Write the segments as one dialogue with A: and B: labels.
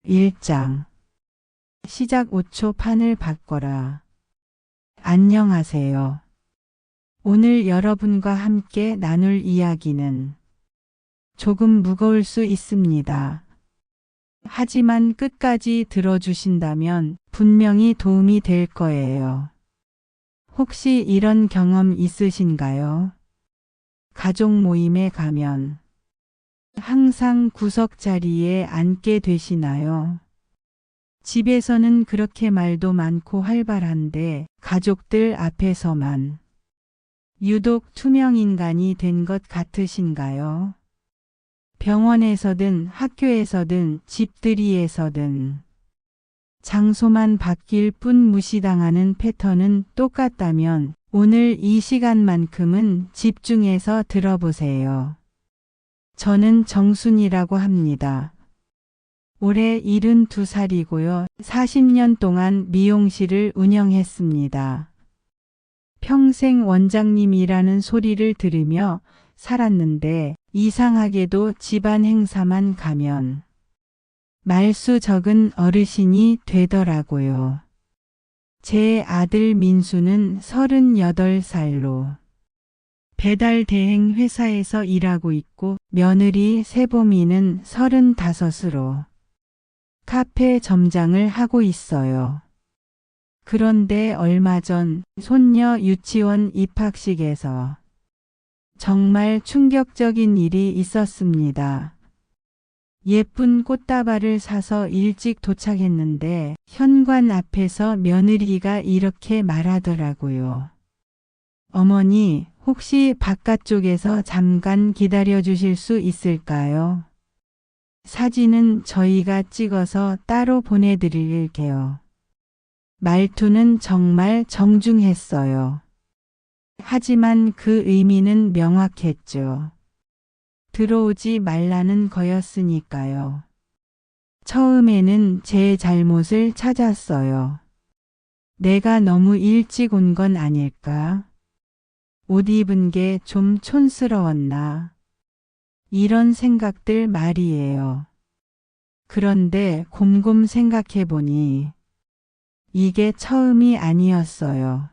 A: 1장 시작 5초 판을 바꿔라. 안녕하세요. 오늘 여러분과 함께 나눌 이야기는 조금 무거울 수 있습니다. 하지만 끝까지 들어주신다면 분명히 도움이 될 거예요. 혹시 이런 경험 있으신가요? 가족 모임에 가면 항상 구석 자리에 앉게 되시나요? 집에서는 그렇게 말도 많고 활발한데 가족들 앞에서만 유독 투명 인간이 된 것 같으신가요? 병원에서든 학교에서든 집들이에서든 장소만 바뀔 뿐 무시당하는 패턴은 똑같다면 오늘 이 시간만큼은 집중해서 들어보세요. 저는 정순이라고 합니다. 올해 72살이고요. 40년 동안 미용실을 운영했습니다. 평생 원장님이라는 소리를 들으며 살았는데 이상하게도 집안 행사만 가면 말수 적은 어르신이 되더라고요. 제 아들 민수는 38살로 배달 대행 회사에서 일하고 있고 며느리 세봄이는 35으로 카페 점장을 하고 있어요. 그런데 얼마 전 손녀 유치원 입학식에서 정말 충격적인 일이 있었습니다. 예쁜 꽃다발을 사서 일찍 도착했는데 현관 앞에서 며느리가 이렇게 말하더라고요. 어머니, 혹시 바깥쪽에서 잠깐 기다려 주실 수 있을까요? 사진은 저희가 찍어서 따로 보내드릴게요. 말투는 정말 정중했어요. 하지만 그 의미는 명확했죠. 들어오지 말라는 거였으니까요. 처음에는 제 잘못을 찾았어요. 내가 너무 일찍 온 건 아닐까? 옷 입은 게 좀 촌스러웠나? 이런 생각들 말이에요. 그런데 곰곰 생각해보니 이게 처음이 아니었어요.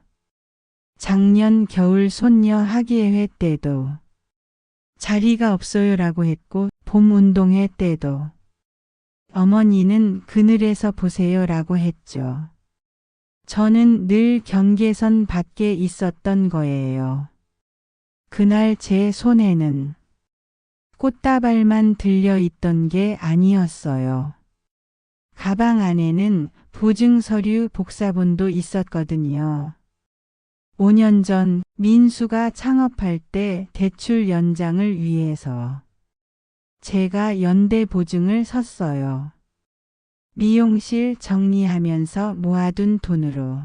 A: 작년 겨울 손녀 학예회 때도 자리가 없어요라고 했고 봄 운동회 때도 어머니는 그늘에서 보세요라고 했죠. 저는 늘 경계선 밖에 있었던 거예요. 그날 제 손에는 꽃다발만 들려 있던 게 아니었어요. 가방 안에는 보증서류 복사본도 있었거든요. 5년 전 민수가 창업할 때 대출 연장을 위해서 제가 연대 보증을 섰어요. 미용실 정리하면서 모아둔 돈으로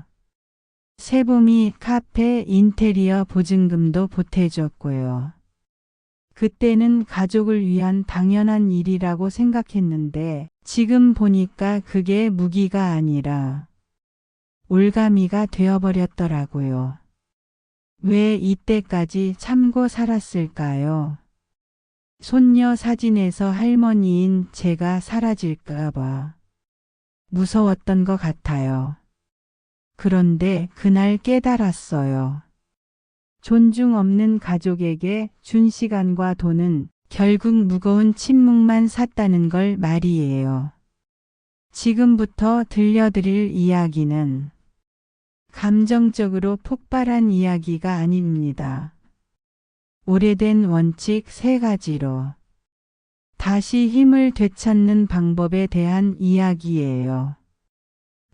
A: 세봄이 카페 인테리어 보증금도 보태줬고요. 그때는 가족을 위한 당연한 일이라고 생각했는데 지금 보니까 그게 무기가 아니라 올가미가 되어버렸더라고요. 왜 이때까지 참고 살았을까요? 손녀 사진에서 할머니인 제가 사라질까봐 무서웠던 것 같아요. 그런데 그날 깨달았어요. 존중 없는 가족에게 준 시간과 돈은 결국 무거운 침묵만 샀다는 걸 말이에요. 지금부터 들려드릴 이야기는 감정적으로 폭발한 이야기가 아닙니다. 오래된 원칙 3가지로 다시 힘을 되찾는 방법에 대한 이야기예요.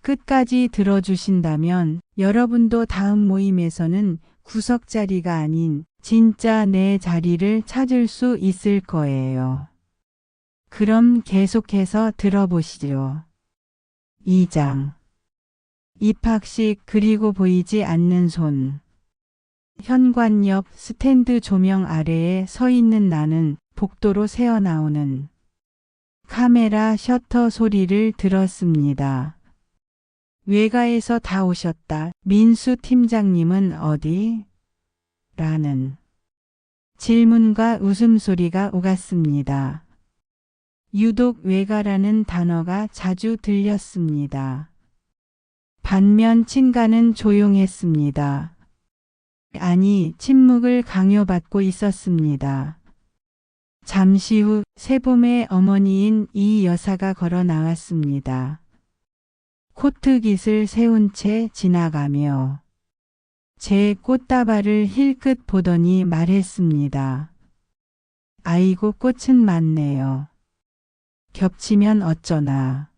A: 끝까지 들어주신다면 여러분도 다음 모임에서는 구석 자리가 아닌 진짜 내 자리를 찾을 수 있을 거예요. 그럼 계속해서 들어보시죠. 2장 입학식 그리고 보이지 않는 손. 현관 옆 스탠드 조명 아래에 서 있는 나는 복도로 새어나오는 카메라 셔터 소리를 들었습니다. 외가에서 다 오셨다. 민수 팀장님은 어디? 라는 질문과 웃음소리가 오갔습니다. 유독 외가라는 단어가 자주 들렸습니다. 반면 친가는 조용했습니다. 아니, 침묵을 강요받고 있었습니다. 잠시 후 세봄의 어머니인 이 여사가 걸어 나왔습니다. 코트깃을 세운 채 지나가며 제 꽃다발을 힐끗 보더니 말했습니다. 아이고, 꽃은 많네요. 겹치면 어쩌나.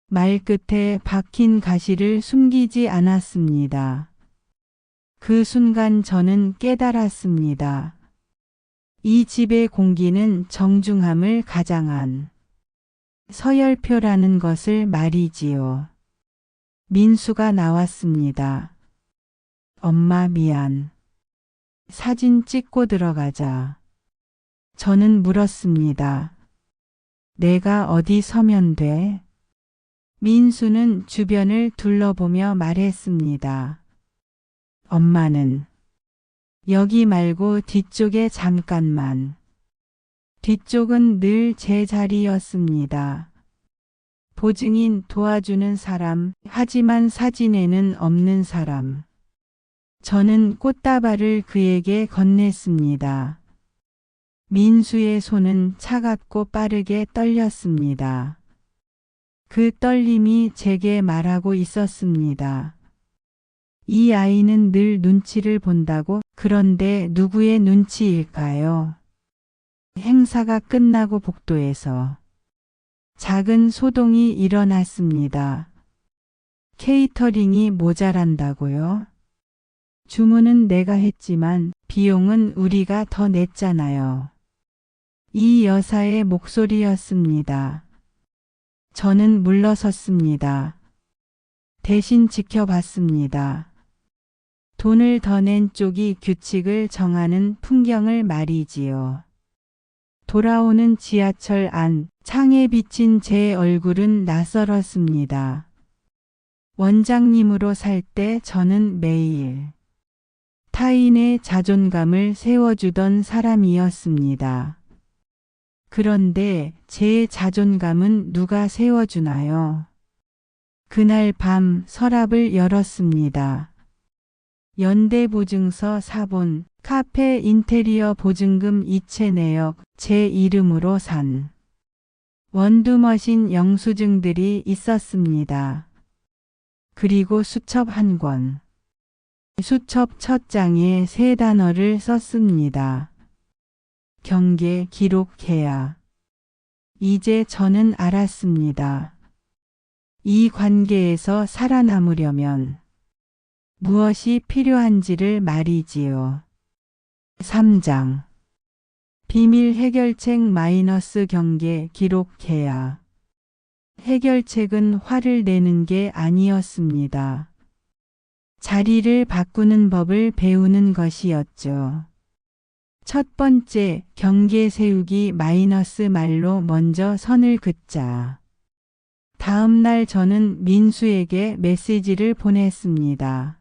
A: 말끝에 박힌 가시를 숨기지 않았습니다. 그 순간 저는 깨달았습니다. 이 집의 공기는 정중함을 가장한 서열표라는 것을 말이지요. 민수가 나왔습니다. 엄마 미안. 사진 찍고 들어가자. 저는 물었습니다. 내가 어디 서면 돼? 민수는 주변을 둘러보며 말했습니다. 엄마는 여기 말고 뒤쪽에 잠깐만. 뒤쪽은 늘 제 자리였습니다. 보증인 도와주는 사람, 하지만 사진에는 없는 사람. 저는 꽃다발을 그에게 건넸습니다. 민수의 손은 차갑고 빠르게 떨렸습니다. 그 떨림이 제게 말하고 있었습니다. 이 아이는 늘 눈치를 본다고. 그런데 누구의 눈치일까요? 행사가 끝나고 복도에서 작은 소동이 일어났습니다. 케이터링이 모자란다고요? 주문은 내가 했지만 비용은 우리가 더 냈잖아요. 이 여사의 목소리였습니다. 저는 물러섰습니다. 대신 지켜봤습니다. 돈을 더 낸 쪽이 규칙을 정하는 풍경을 말이지요. 돌아오는 지하철 안, 창에 비친 제 얼굴은 낯설었습니다. 원장님으로 살 때 저는 매일 타인의 자존감을 세워주던 사람이었습니다. 그런데 제 자존감은 누가 세워주나요? 그날 밤 서랍을 열었습니다. 연대보증서 사본, 카페 인테리어 보증금 이체 내역, 제 이름으로 산 원두머신 영수증들이 있었습니다. 그리고 수첩 한 권. 수첩 첫 장에 3단어를 썼습니다. 경계 기록해야. 이제 저는 알았습니다. 이 관계에서 살아남으려면 무엇이 필요한지를 말이지요. 3장. 비밀 해결책 마이너스 경계 기록해야. 해결책은 화를 내는 게 아니었습니다. 자리를 바꾸는 법을 배우는 것이었죠. 첫 번째, 경계 세우기 마이너스 말로 먼저 선을 긋자. 다음 날 저는 민수에게 메시지를 보냈습니다.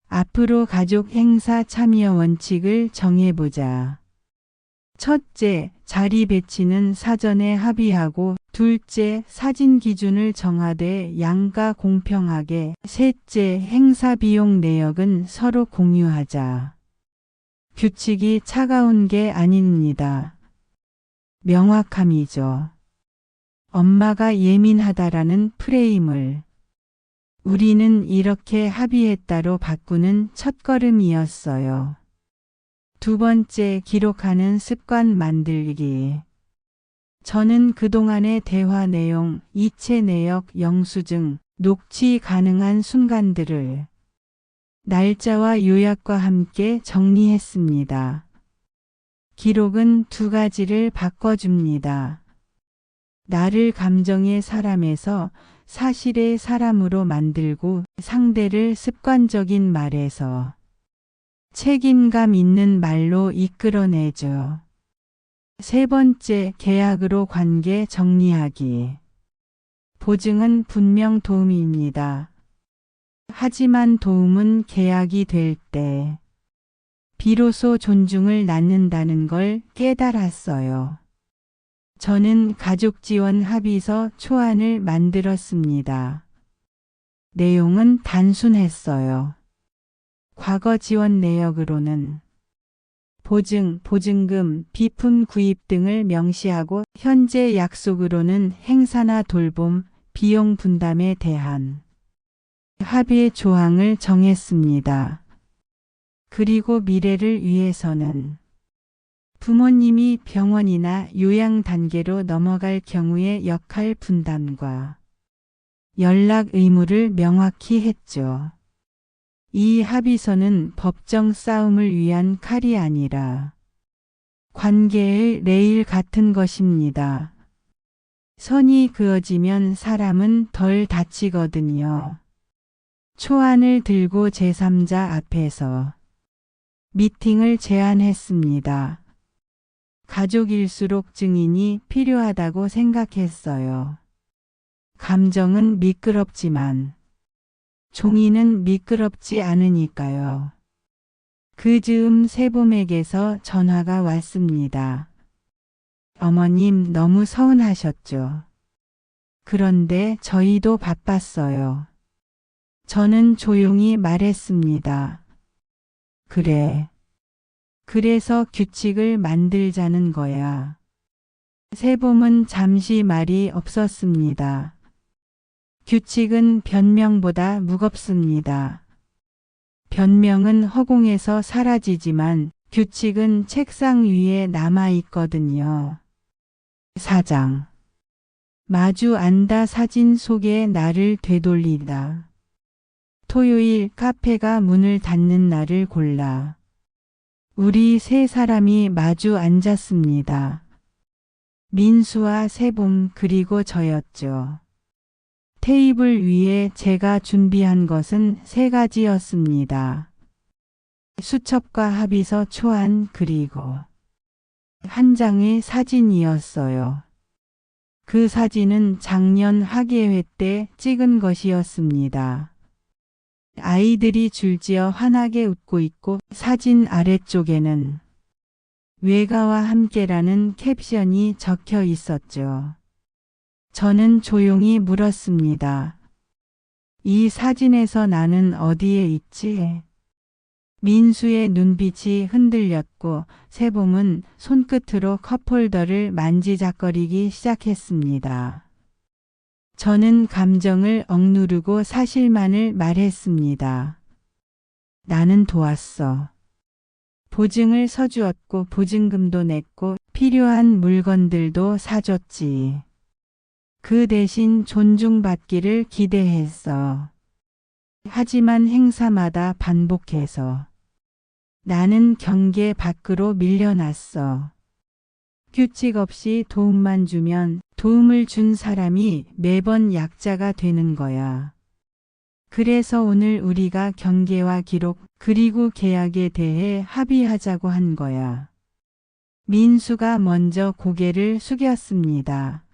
A: 앞으로 가족 행사 참여 원칙을 정해보자. 첫째, 자리 배치는 사전에 합의하고, 둘째, 사진 기준을 정하되 양가 공평하게, 셋째, 행사 비용 내역은 서로 공유하자. 규칙이 차가운 게 아닙니다. 명확함이죠. 엄마가 예민하다라는 프레임을 우리는 이렇게 합의했다로 바꾸는 첫걸음이었어요. 두 번째, 기록하는 습관 만들기. 저는 그동안의 대화 내용, 이체 내역, 영수증, 녹취 가능한 순간들을 날짜와 요약과 함께 정리했습니다. 기록은 2가지를 바꿔줍니다. 나를 감정의 사람에서 사실의 사람으로 만들고 상대를 습관적인 말에서 책임감 있는 말로 이끌어내죠. 세 번째, 계약으로 관계 정리하기. 보증은 분명 도움입니다. 하지만 도움은 계약이 될 때 비로소 존중을 낳는다는 걸 깨달았어요. 저는 가족지원 합의서 초안을 만들었습니다. 내용은 단순했어요. 과거 지원 내역으로는 보증, 보증금, 비품 구입 등을 명시하고 현재 약속으로는 행사나 돌봄, 비용 분담에 대한 합의 조항을 정했습니다. 그리고 미래를 위해서는 부모님이 병원이나 요양 단계로 넘어갈 경우의 역할 분담과 연락 의무를 명확히 했죠. 이 합의서는 법정 싸움을 위한 칼이 아니라 관계의 레일 같은 것입니다. 선이 그어지면 사람은 덜 다치거든요. 초안을 들고 제3자 앞에서 미팅을 제안했습니다. 가족일수록 증인이 필요하다고 생각했어요. 감정은 미끄럽지만 종이는 미끄럽지 않으니까요. 그 즈음 세봄에게서 전화가 왔습니다. 어머님 너무 서운하셨죠. 그런데 저희도 바빴어요. 저는 조용히 말했습니다. 그래. 그래서 규칙을 만들자는 거야. 세봄은 잠시 말이 없었습니다. 규칙은 변명보다 무겁습니다. 변명은 허공에서 사라지지만 규칙은 책상 위에 남아있거든요. 4장. 마주 앉아 사진 속에 나를 되돌리다. 토요일 카페가 문을 닫는 날을 골라. 우리 세 사람이 마주 앉았습니다. 민수와 세봄 그리고 저였죠. 테이블 위에 제가 준비한 것은 3가지였습니다. 수첩과 합의서 초안 그리고 한 장의 사진이었어요. 그 사진은 작년 학예회 때 찍은 것이었습니다. 아이들이 줄지어 환하게 웃고 있고 사진 아래쪽에는 외가와 함께라는 캡션이 적혀 있었죠. 저는 조용히 물었습니다. 이 사진에서 나는 어디에 있지? 민수의 눈빛이 흔들렸고 세봄은 손끝으로 컵홀더를 만지작거리기 시작했습니다. 저는 감정을 억누르고 사실만을 말했습니다. 나는 도왔어. 보증을 서주었고 보증금도 냈고 필요한 물건들도 사줬지. 그 대신 존중받기를 기대했어. 하지만 행사마다 반복해서 나는 경계 밖으로 밀려났어. 규칙 없이 도움만 주면 도움을 준 사람이 매번 약자가 되는 거야. 그래서 오늘 우리가 경계와 기록 그리고 계약에 대해 합의하자고 한 거야. 민수가 먼저 고개를 숙였습니다.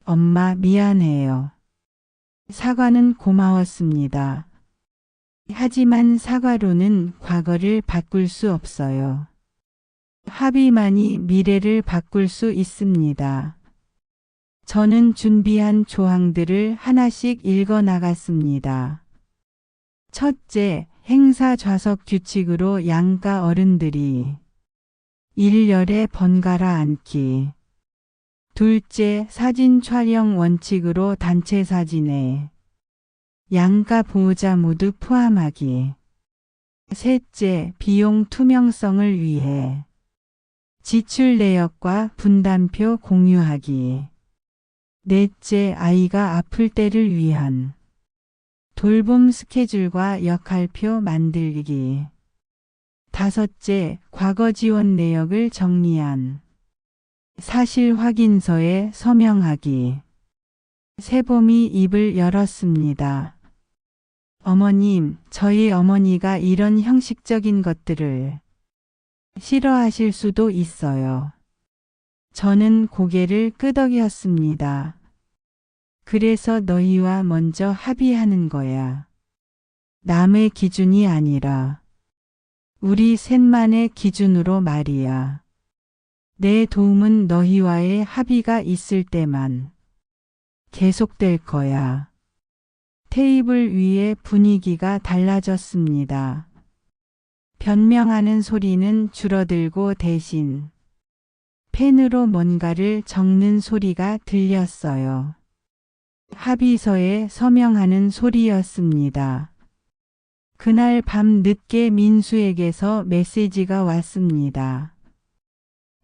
A: 엄마 미안해요. 사과는 고마웠습니다. 하지만 사과로는 과거를 바꿀 수 없어요. 합의만이 미래를 바꿀 수 있습니다. 저는 준비한 조항들을 하나씩 읽어 나갔습니다. 첫째, 행사 좌석 규칙으로 양가 어른들이 일렬에 번갈아 앉기. 둘째, 사진 촬영 원칙으로 단체 사진에 양가 보호자 모두 포함하기. 셋째, 비용 투명성을 위해 지출 내역과 분담표 공유하기. 넷째, 아이가 아플 때를 위한 돌봄 스케줄과 역할표 만들기. 다섯째, 과거 지원 내역을 정리한 사실 확인서에 서명하기. 세봄이 입을 열었습니다. 어머님, 저희 어머니가 이런 형식적인 것들을 싫어하실 수도 있어요. 저는 고개를 끄덕였습니다. 그래서 너희와 먼저 합의하는 거야. 남의 기준이 아니라 우리 셋만의 기준으로 말이야. 내 도움은 너희와의 합의가 있을 때만 계속될 거야. 테이블 위의 분위기가 달라졌습니다. 변명하는 소리는 줄어들고 대신 펜으로 뭔가를 적는 소리가 들렸어요. 합의서에 서명하는 소리였습니다. 그날 밤 늦게 민수에게서 메시지가 왔습니다.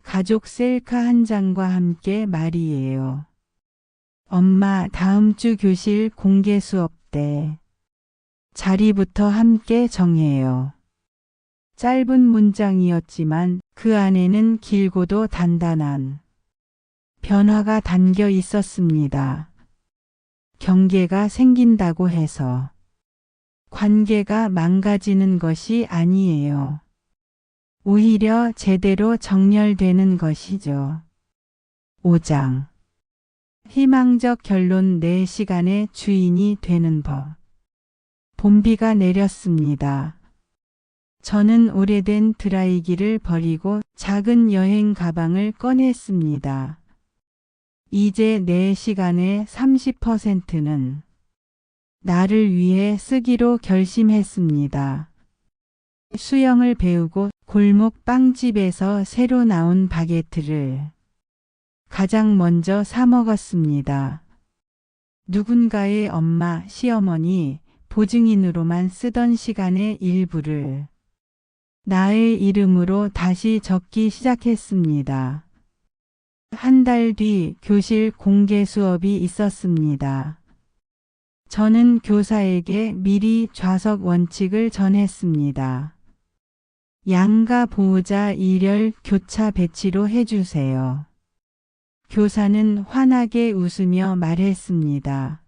A: 가족 셀카 한 장과 함께 말이에요. 엄마, 다음 주 교실 공개 수업 때 자리부터 함께 정해요. 짧은 문장이었지만 그 안에는 길고도 단단한 변화가 담겨 있었습니다. 경계가 생긴다고 해서 관계가 망가지는 것이 아니에요. 오히려 제대로 정렬되는 것이죠. 5장. 희망적 결론 4시간의 주인이 되는 법. 봄비가 내렸습니다. 저는 오래된 드라이기를 버리고 작은 여행 가방을 꺼냈습니다. 이제 4시간의 30%는 나를 위해 쓰기로 결심했습니다. 수영을 배우고 골목 빵집에서 새로 나온 바게트를 가장 먼저 사 먹었습니다. 누군가의 엄마, 시어머니, 보증인으로만 쓰던 시간의 일부를 나의 이름으로 다시 적기 시작했습니다. 한 달 뒤 교실 공개 수업이 있었습니다. 저는 교사에게 미리 좌석 원칙을 전했습니다. 양가 보호자 일열 교차 배치로 해주세요. 교사는 환하게 웃으며 말했습니다.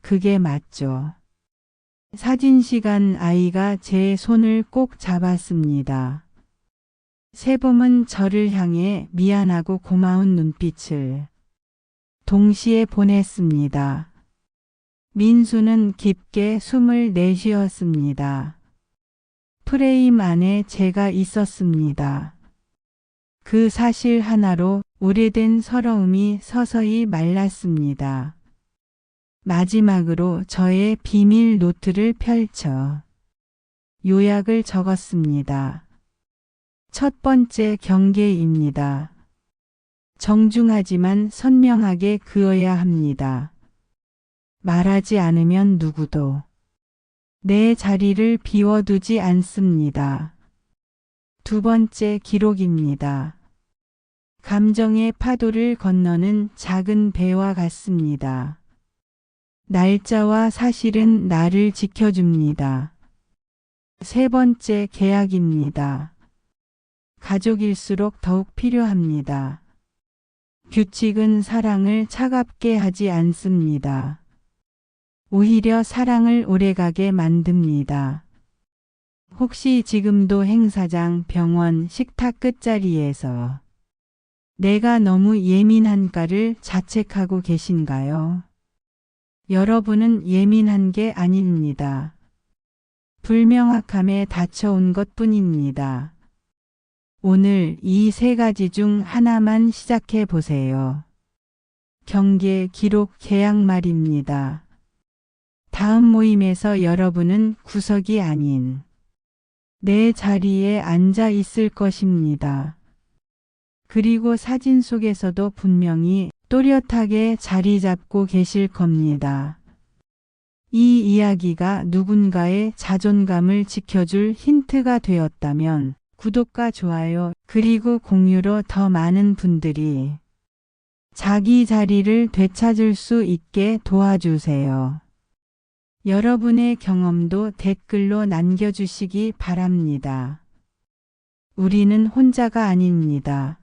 A: 그게 맞죠. 사진 시간 아이가 제 손을 꼭 잡았습니다. 세봄은 저를 향해 미안하고 고마운 눈빛을 동시에 보냈습니다. 민수는 깊게 숨을 내쉬었습니다. 프레임 안에 제가 있었습니다. 그 사실 하나로 오래된 서러움이 서서히 말랐습니다. 마지막으로 저의 비밀 노트를 펼쳐 요약을 적었습니다. 첫 번째 경계입니다. 정중하지만 선명하게 그어야 합니다. 말하지 않으면 누구도 내 자리를 비워두지 않습니다. 두 번째 기록입니다. 감정의 파도를 건너는 작은 배와 같습니다. 날짜와 사실은 나를 지켜줍니다. 세 번째 계약입니다. 가족일수록 더욱 필요합니다. 규칙은 사랑을 차갑게 하지 않습니다. 오히려 사랑을 오래가게 만듭니다. 혹시 지금도 행사장, 병원, 식탁 끝자리에서 내가 너무 예민한가를 자책하고 계신가요? 여러분은 예민한 게 아닙니다. 불명확함에 닫혀온 것뿐입니다. 오늘 이 3가지 중 하나만 시작해 보세요. 경계, 기록, 계약 말입니다. 다음 모임에서 여러분은 구석이 아닌 내 자리에 앉아 있을 것입니다. 그리고 사진 속에서도 분명히 또렷하게 자리 잡고 계실 겁니다. 이 이야기가 누군가의 자존감을 지켜줄 힌트가 되었다면 구독과 좋아요 그리고 공유로 더 많은 분들이 자기 자리를 되찾을 수 있게 도와주세요. 여러분의 경험도 댓글로 남겨주시기 바랍니다. 우리는 혼자가 아닙니다.